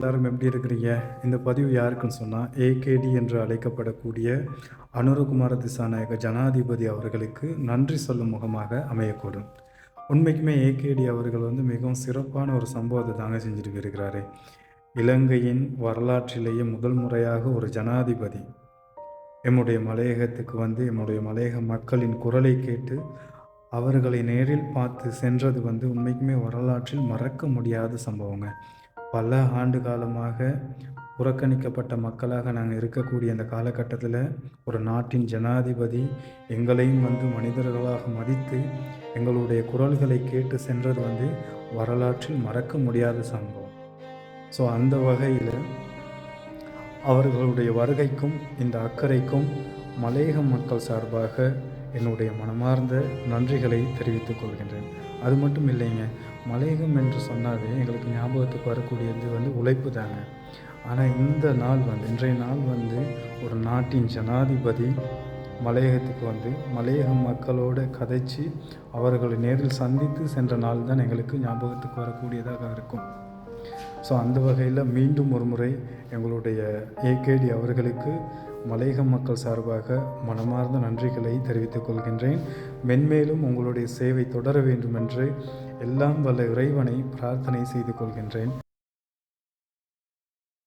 எல்லாரும் எப்படி இருக்கிறீங்க? இந்த பதிவு யாருக்குன்னு சொன்னால், ஏகேடி என்று அழைக்கப்படக்கூடிய அனுரகுமார திசாநாயக ஜனாதிபதி அவர்களுக்கு நன்றி சொல்லும் முகமாக அமையக்கூடும். உண்மைக்குமே ஏகேடி அவர்கள் மிகவும் சிறப்பான ஒரு சம்பவத்தை தாங்க செஞ்சுட்டு இருக்கிறாரு. இலங்கையின் வரலாற்றிலேயே முதல் முறையாக ஒரு ஜனாதிபதி எம்முடைய மலையகத்துக்கு எம்முடைய மலையக மக்களின் குரலை கேட்டு அவர்களை நேரில் பார்த்து சென்றது உண்மைக்குமே வரலாற்றில் மறக்க முடியாத சம்பவங்க. பல ஆண்டு காலமாக புறக்கணிக்கப்பட்ட மக்களாக நாங்கள் இருக்கக்கூடிய அந்த காலகட்டத்தில் ஒரு நாட்டின் ஜனாதிபதி எங்களையும் மனிதர்களாக மதித்து எங்களுடைய குரல்களை கேட்டு சென்றது வரலாற்றில் மறக்க முடியாத சம்பவம். ஸோ அந்த வகையில் அவர்களுடைய வருகைக்கும் இந்த அக்கறைக்கும் மலையக மக்கள் சார்பாக என்னுடைய மனமார்ந்த நன்றிகளை தெரிவித்துக் கொள்கின்றேன். அது மட்டும் இல்லைங்க, மலையகம் என்று சொன்னாவே எங்களுக்கு ஞாபகத்துக்கு வரக்கூடியது உழைப்பு தாங்க. ஆனால் இந்த நாள் இன்றைய நாள் ஒரு நாட்டின் ஜனாதிபதி மலையகத்துக்கு மலையக மக்களோடு கதைச்சி அவர்களை நேரில் சந்தித்து சென்ற நாள் தான் எங்களுக்கு ஞாபகத்துக்கு வரக்கூடியதாக இருக்கும். ஸோ அந்த வகையில் மீண்டும் ஒரு முறை எங்களுடைய ஏகேடி அவர்களுக்கு மலையக மக்கள் சார்பாக மனமார்ந்த நன்றிகளை தெரிவித்துக் கொள்கின்றேன். மென்மேலும் உங்களுடைய சேவை தொடர வேண்டும் என்று எல்லாம் வல்ல இறைவனை பிரார்த்தனை செய்து கொள்கின்றேன்.